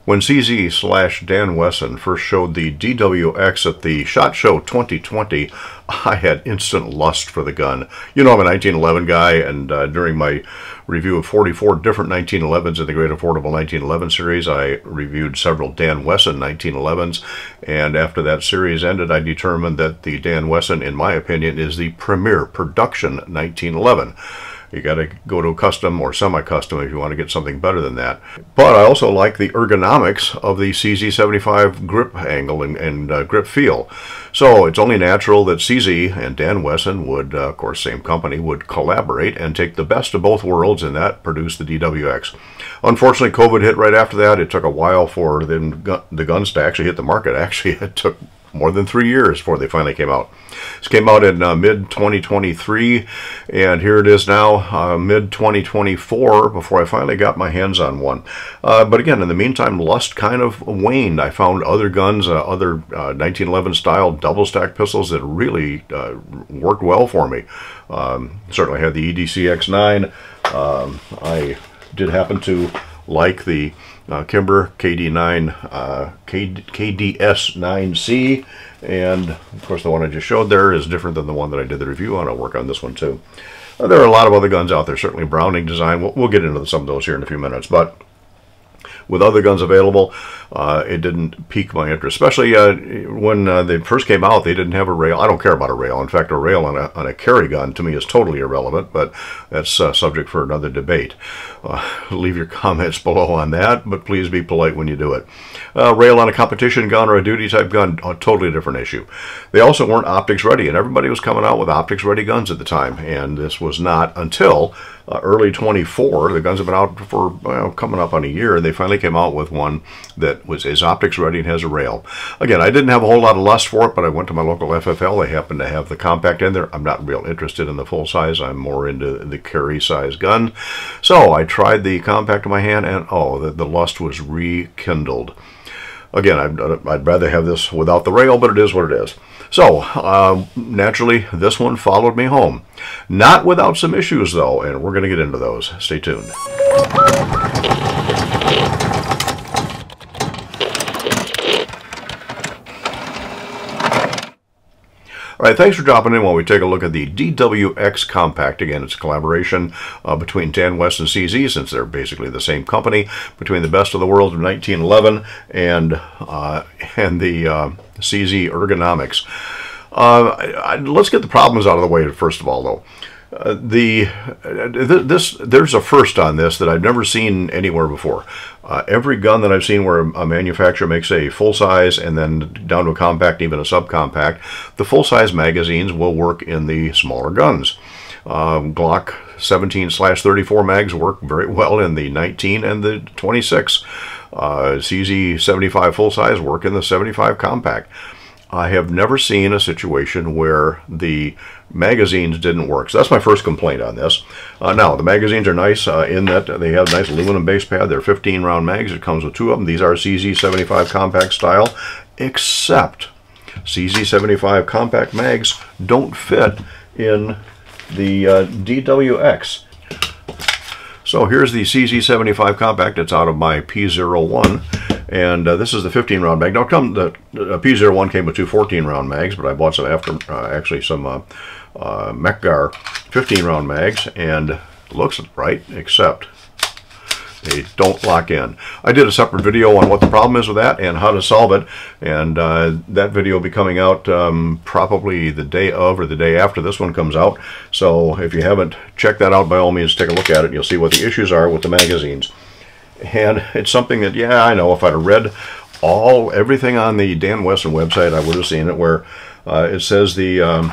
When CZ/Dan Wesson first showed the DWX at the SHOT Show 2020, I had instant lust for the gun. You know, I'm a 1911 guy, and during my review of 44 different 1911s in the Great Affordable 1911 series, I reviewed several Dan Wesson 1911s, and after that series ended, I determined that the Dan Wesson, in my opinion, is the premier production 1911. You got to go to a custom or semi-custom if you want to get something better than that. But I also like the ergonomics of the CZ75 grip angle and grip feel. So it's only natural that CZ and Dan Wesson would, of course, same company, would collaborate and take the best of both worlds, and that produced the DWX. Unfortunately, COVID hit right after that. It took a while for the guns to actually hit the market. Actually, it took more than 3 years before they finally came out. This came out in mid-2023, and here it is now, mid-2024, before I finally got my hands on one. But again, in the meantime, lust kind of waned. I found other guns, other 1911 style double-stack pistols that really worked well for me. Certainly had the EDC X9. I did happen to like the Kimber KDS9c, and of course the one I just showed there is different than the one that I did the review on. I'll work on this one too. There are a lot of other guns out there, certainly Browning design. We'll get into some of those here in a few minutes, but with other guns available, it didn't pique my interest, especially when they first came out. They didn't have a rail. I don't care about a rail. In fact, a rail on a carry gun to me is totally irrelevant, but that's subject for another debate. Leave your comments below on that, but please be polite when you do it. Rail on a competition gun or a duty type gun, a totally different issue. They also weren't optics ready, and everybody was coming out with optics ready guns at the time, and this was not until early 24. The guns have been out for coming up on a year, and they finally came out with one that is optics ready and has a rail. Again, I didn't have a whole lot of lust for it, but I went to my local FFL. They happened to have the compact in there. I'm not real interested in the full size. I'm more into the carry size gun. So I tried the compact in my hand, and oh, the lust was rekindled. Again, I'd rather have this without the rail, but it is what it is. So, naturally, this one followed me home. Not without some issues, though, and we're going to get into those. Stay tuned. All right, thanks for dropping in while we take a look at the DWX Compact. Again, it's a collaboration between Dan Wesson and CZ, since they're basically the same company, between the best of the world of 1911 and the CZ ergonomics. Let's get the problems out of the way first of all, though. There's a first on this that I've never seen anywhere before. Every gun that I've seen where a manufacturer makes a full size and then down to a compact, even a subcompact, the full size magazines will work in the smaller guns. Glock 17/34 mags work very well in the 19 and the 26. CZ 75 full size work in the 75 compact. I have never seen a situation where the magazines didn't work. So that's my first complaint on this. Now, the magazines are nice in that they have a nice aluminum base pad. They're 15-round mags. It comes with 2 of them. These are CZ 75 compact style, except CZ 75 compact mags don't fit in the DWX. So here's the CZ 75 compact. It's out of my P01. And this is the 15-round mag. Now, the P01 came with 2 14-round mags, but I bought some after, actually some Mechgar 15-round mags, and looks right, except they don't lock in. I did a separate video on what the problem is with that and how to solve it, and that video will be coming out probably the day of or the day after this one comes out. So if you haven't checked that out, by all means, take a look at it, and you'll see what the issues are with the magazines. And it's something that, yeah, I know if I'd have read everything on the Dan Wesson website, I would have seen it, where it says the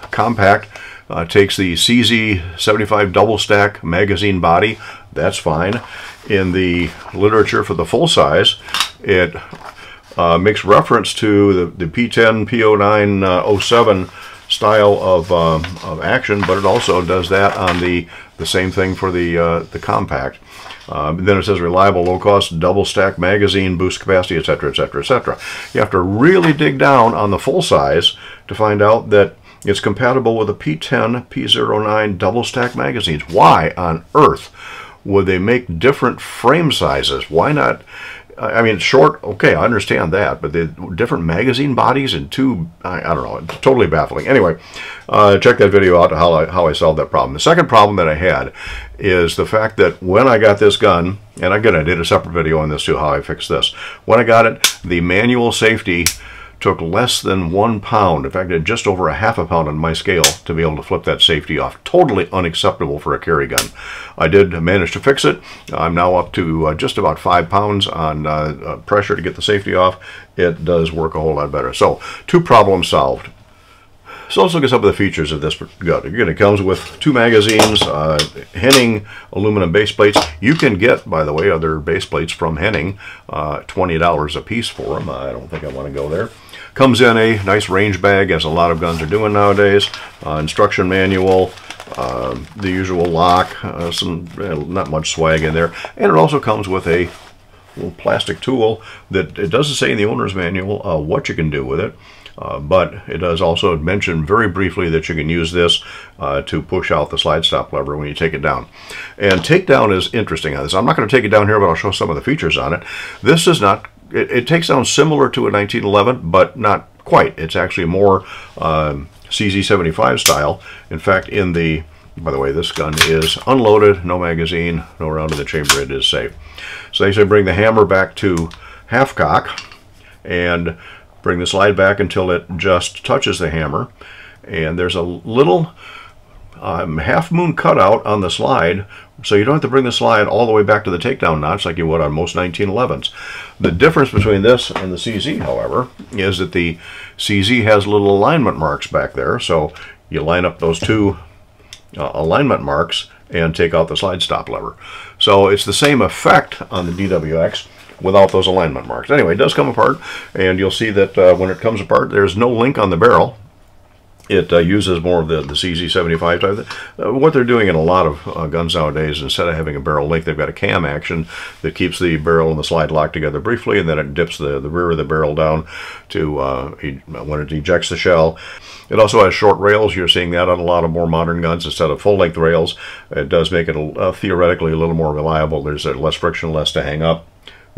compact takes the CZ 75 double stack magazine body. That's fine. In the literature for the full size, it makes reference to the P10, P09, 07 style of action, but it also does that on the same thing for the compact. Then it says reliable, low-cost, double-stack magazine, boost capacity, etc., etc., etc. You have to really dig down on the full size to find out that it's compatible with a P10, P09 double-stack magazines. Why on earth would they make different frame sizes? Why not? I mean, short, okay, I understand that, but the different magazine bodies and two, I don't know, it's totally baffling. Anyway, check that video out, how I solved that problem. The second problem that I had is the fact that when I got this gun, and again, I did a separate video on this too, how I fixed this. When I got it, the manual safety took less than 1 pound. In fact, it had just over a half a pound on my scale to be able to flip that safety off. Totally unacceptable for a carry gun. I did manage to fix it. I'm now up to just about 5 pounds on pressure to get the safety off. It does work a whole lot better. So, 2 problems solved. So let's look at some of the features of this gun. Again, it comes with 2 magazines, Henning aluminum base plates. You can get, by the way, other base plates from Henning, $20 a piece for them. I don't think I want to go there. Comes in a nice range bag, as a lot of guns are doing nowadays. Instruction manual, the usual lock, not much swag in there. And it also comes with a little plastic tool that it doesn't say in the owner's manual what you can do with it. But it does also mention very briefly that you can use this to push out the slide stop lever when you take it down. And takedown is interesting on this. I'm not going to take it down here, but I'll show some of the features on it. This is not, it takes down similar to a 1911, but not quite. It's actually more CZ75 style. In fact, by the way, this gun is unloaded, no magazine, no round in the chamber, it is safe. So they say bring the hammer back to half cock and bring the slide back until it just touches the hammer. And there's a little half moon cutout on the slide, so you don't have to bring the slide all the way back to the takedown notch like you would on most 1911s. The difference between this and the CZ, however, is that the CZ has little alignment marks back there, so you line up those 2 alignment marks and take out the slide stop lever. So it's the same effect on the DWX without those alignment marks. Anyway, it does come apart, and you'll see that when it comes apart, there's no link on the barrel. It uses more of the CZ75 type. What they're doing in a lot of guns nowadays, instead of having a barrel link, they've got a cam action that keeps the barrel and the slide locked together briefly, and then it dips the rear of the barrel down to when it ejects the shell. It also has short rails. You're seeing that on a lot of more modern guns instead of full-length rails. It does make it theoretically a little more reliable. There's less friction, less to hang up.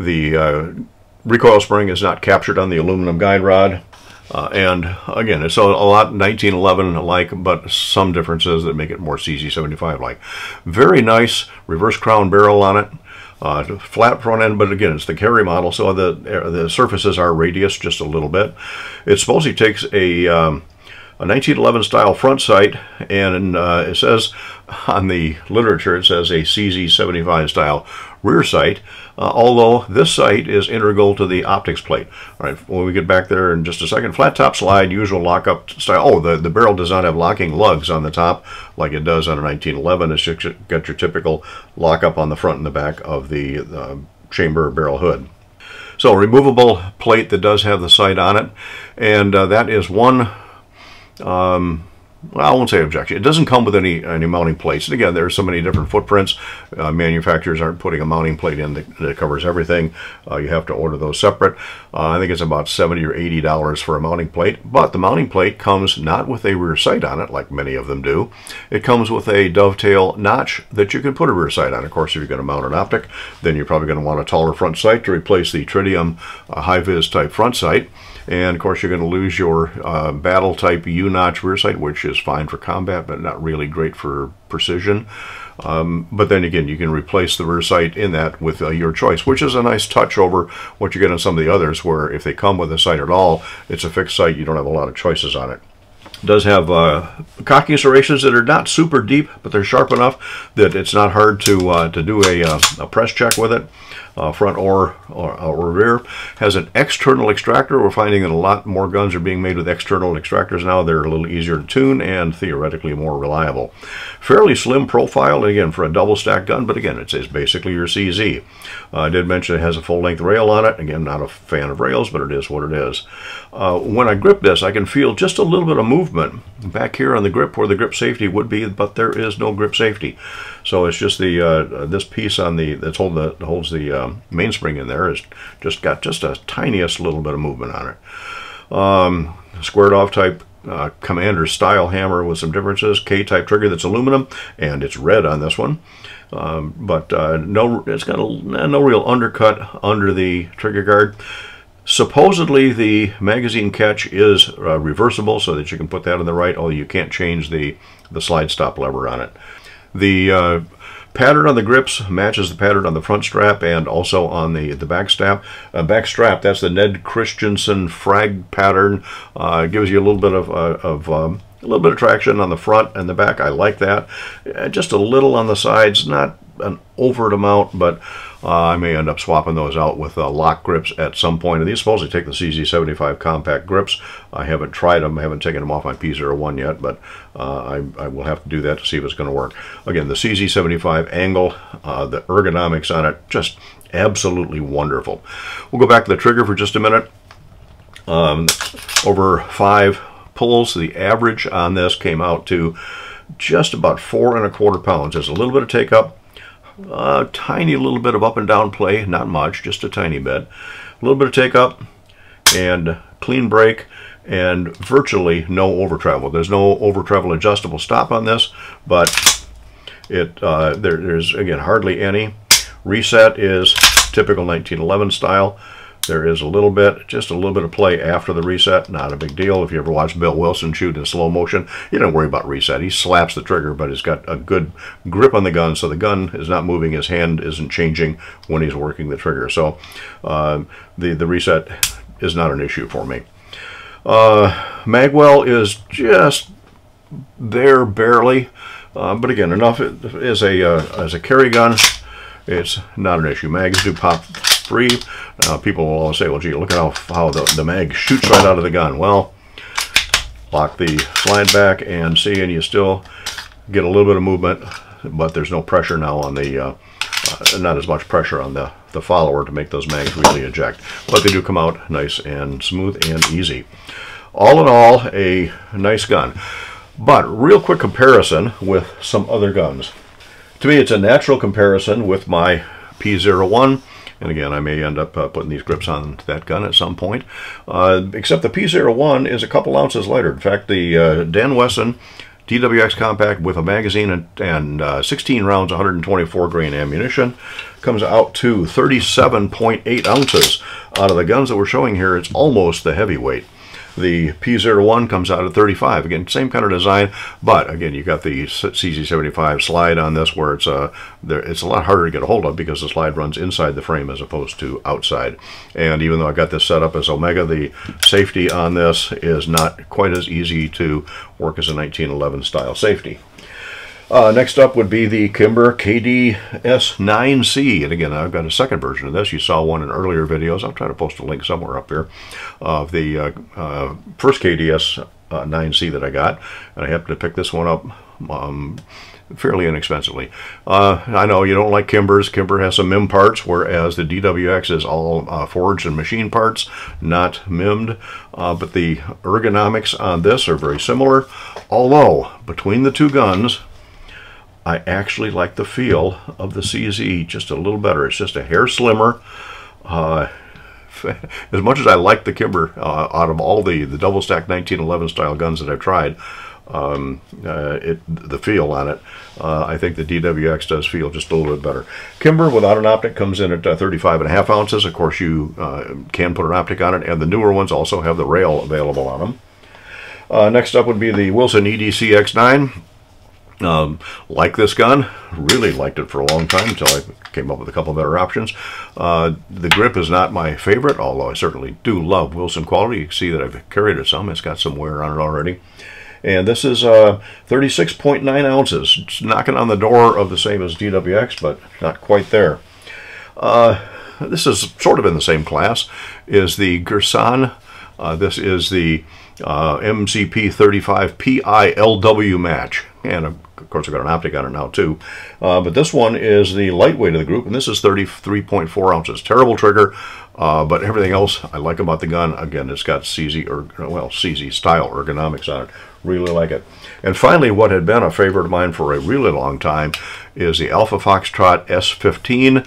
The recoil spring is not captured on the aluminum guide rod. And again, it's a lot 1911 alike, but some differences that make it more CZ75 like. Very nice reverse crown barrel on it. Flat front end, but again, it's the carry model, so the surfaces are radius just a little bit. It supposedly takes a 1911 style front sight, and it says on the literature, it says a CZ75 style rear sight, although this sight is integral to the optics plate. All right, when we get back there in just a second, flat top slide, usual lockup style. Oh, the barrel does not have locking lugs on the top like it does on a 1911. It's just got your typical lockup on the front and the back of the chamber barrel hood. So, removable plate that does have the sight on it, and that is one well, I won't say objection. It doesn't come with any mounting plates. And again, there are so many different footprints. Manufacturers aren't putting a mounting plate in that covers everything. You have to order those separate. I think it's about $70 or $80 for a mounting plate. But the mounting plate comes not with a rear sight on it, like many of them do. It comes with a dovetail notch that you can put a rear sight on. Of course, if you're going to mount an optic, then you're probably going to want a taller front sight to replace the tritium high-vis type front sight. And of course, you're going to lose your battle type U-notch rear sight, which is fine for combat, but not really great for precision. But then again, you can replace the rear sight in that with your choice, which is a nice touch over what you get on some of the others, where if they come with a sight at all, it's a fixed sight. You don't have a lot of choices on it. It does have cocking serrations that are not super deep, but they're sharp enough that it's not hard to do a press check with it. Front or rear. Has an external extractor. We're finding that a lot more guns are being made with external extractors now. They're a little easier to tune and theoretically more reliable. Fairly slim profile, again, for a double stack gun, but again, it's basically your CZ. I did mention it has a full-length rail on it. Again, not a fan of rails, but it is what it is. When I grip this, I can feel just a little bit of movement back here on the grip where the grip safety would be, but there is no grip safety. So it's just the this piece on the that holds the mainspring in there has just got just a tiniest little bit of movement on it. Squared off type commander style hammer with some differences. K-type trigger that's aluminum, and it's red on this one. but no, it's got no real undercut under the trigger guard. Supposedly the magazine catch is reversible so that you can put that in the right, although you can't change the slide stop lever on it. The pattern on the grips matches the pattern on the front strap and also on the back strap. That's the Ned Christensen frag pattern. Gives you a little bit of traction on the front and the back. I like that. Just a little on the sides, not an overt amount, but I may end up swapping those out with lock grips at some point. And these supposedly take the CZ75 compact grips. I haven't tried them. I haven't taken them off my P01 yet, but I will have to do that to see if it's going to work. Again, the CZ75 angle, the ergonomics on it, just absolutely wonderful. We'll go back to the trigger for just a minute. Over 5 pulls, the average on this came out to just about 4¼ pounds. There's a little bit of take up. Tiny little bit of up and down play, not much, just a tiny bit. A little bit of take up and clean brake and virtually no over travel. There's no over travel adjustable stop on this, but there's again hardly any. Reset is typical 1911 style. There is just a little bit of play after the reset. Not a big deal. If you ever watch Bill Wilson shoot in slow motion, you don't worry about reset. He slaps the trigger, but he's got a good grip on the gun, so the gun is not moving. His hand isn't changing when he's working the trigger. So the reset is not an issue for me. Magwell is just there barely, but again, enough as a carry gun. It's not an issue. Mags do pop free. People will always say, well, gee, look at how the mag shoots right out of the gun. Well, lock the slide back and see, and you still get a little bit of movement, but there's no pressure now on the, not as much pressure on the follower to make those mags really eject. But they do come out nice and smooth and easy. All in all, a nice gun. But real quick comparison with some other guns. To me, it's a natural comparison with my P01, and again, I may end up putting these grips on that gun at some point, except the P01 is a couple ounces lighter. In fact, the Dan Wesson DWX Compact with a magazine and 16 rounds, 124 grain ammunition comes out to 37.8 ounces. Out of the guns that we're showing here, it's almost the heavyweight. The P01 comes out at 35. Again, same kind of design, but again, you got the CZ75 slide on this, where it's a lot harder to get a hold of because the slide runs inside the frame as opposed to outside. And even though I got this set up as Omega, the safety on this is not quite as easy to work as a 1911 style safety. Next up would be the Kimber KDS9c, and again, I've got a second version of this. You saw one in earlier videos. I'll try to post a link somewhere up here of the first KDS9c that I got, and I happened to pick this one up fairly inexpensively. I know you don't like Kimber's. Kimber has some MIM parts, whereas the DWX is all forged and machine parts, not MIM'd. But the ergonomics on this are very similar, although between the two guns, I actually like the feel of the CZ just a little better. It's just a hair slimmer. As much as I like the Kimber, out of all the double stack 1911 style guns that I've tried, the feel on it, I think the DWX does feel just a little bit better. Kimber without an optic comes in at 35.5 ounces. Of course, you can put an optic on it, and the newer ones also have the rail available on them. Next up would be the Wilson EDC X9. Like this gun, really liked it for a long time until I came up with a couple better options. The grip is not my favorite, although I certainly do love Wilson quality. You can see that I've carried it some. It's got some wear on it already. And this is 36.9 ounces. It's knocking on the door of the same as DWX, but not quite there. This is sort of in the same class as the Gersan. This is the MCP 35 PILW match, and of course I've got an optic on it now too, but this one is the lightweight of the group, and this is 33.4 ounces. Terrible trigger, but everything else I like about the gun. Again, it's got CZ style ergonomics on it. Really like it. And finally, what had been a favorite of mine for a really long time is the Alpha Foxtrot S15,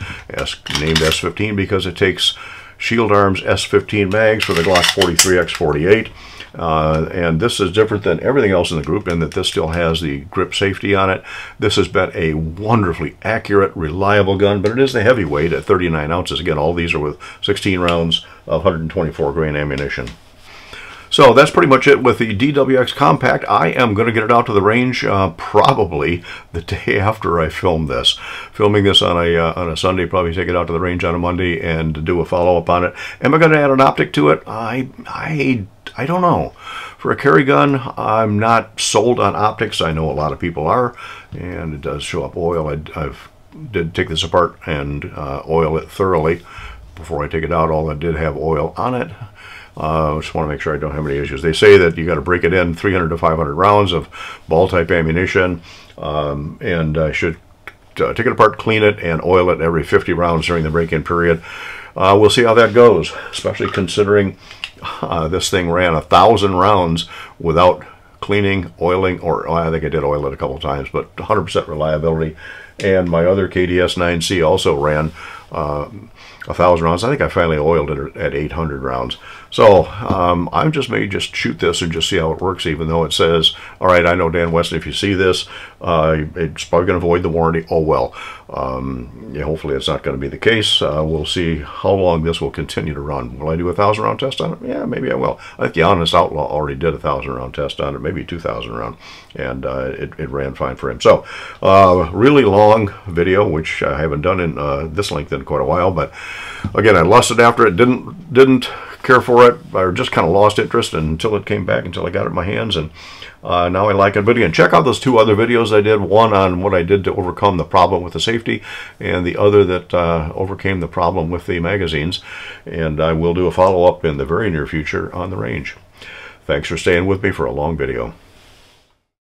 named S15 because it takes Shield Arms S15 mags for the Glock 43x48. And this is different than everything else in the group in that this still has the grip safety on it. This has been a wonderfully accurate, reliable gun, but it is the heavyweight at 39 ounces. Again, all these are with 16 rounds of 124 grain ammunition. So that's pretty much it with the DWX Compact. I am going to get it out to the range probably the day after I film this. Filming this on a Sunday, probably take it out to the range on a Monday and do a follow-up on it. Am I going to add an optic to it? I don't know. For a carry gun, I'm not sold on optics. I know a lot of people are, and it does show up oil. I did take this apart and oil it thoroughly before I take it out. All that did have oil on it. I just want to make sure I don't have any issues. They say that you got to break it in 300 to 500 rounds of ball type ammunition, and I should take it apart, clean it, and oil it every 50 rounds during the break-in period. We'll see how that goes, especially considering this thing ran 1,000 rounds without cleaning, oiling, or I think I did oil it a couple times, but 100% reliability. And my other KDS9c also ran 1,000 rounds. I think I finally oiled it at 800 rounds. So I may just shoot this and just see how it works, even though it says, all right, I know Dan Wesson, if you see this, it's probably going to void the warranty. Oh well. Yeah, hopefully it's not going to be the case. We'll see how long this will continue to run. Will I do a 1,000 round test on it? Yeah, maybe I will. I think the Honest Outlaw already did a 1,000 round test on it, maybe 2,000 round, and it ran fine for him. So really long video, which I haven't done in this length in quite a while, but again, I lusted after it, didn't care for it, or just kind of lost interest until it came back, until I got it in my hands, and now I like it. But again, check out those two other videos I did, one on what I did to overcome the problem with the safety, and the other that overcame the problem with the magazines, and I will do a follow-up in the very near future on the range. Thanks for staying with me for a long video.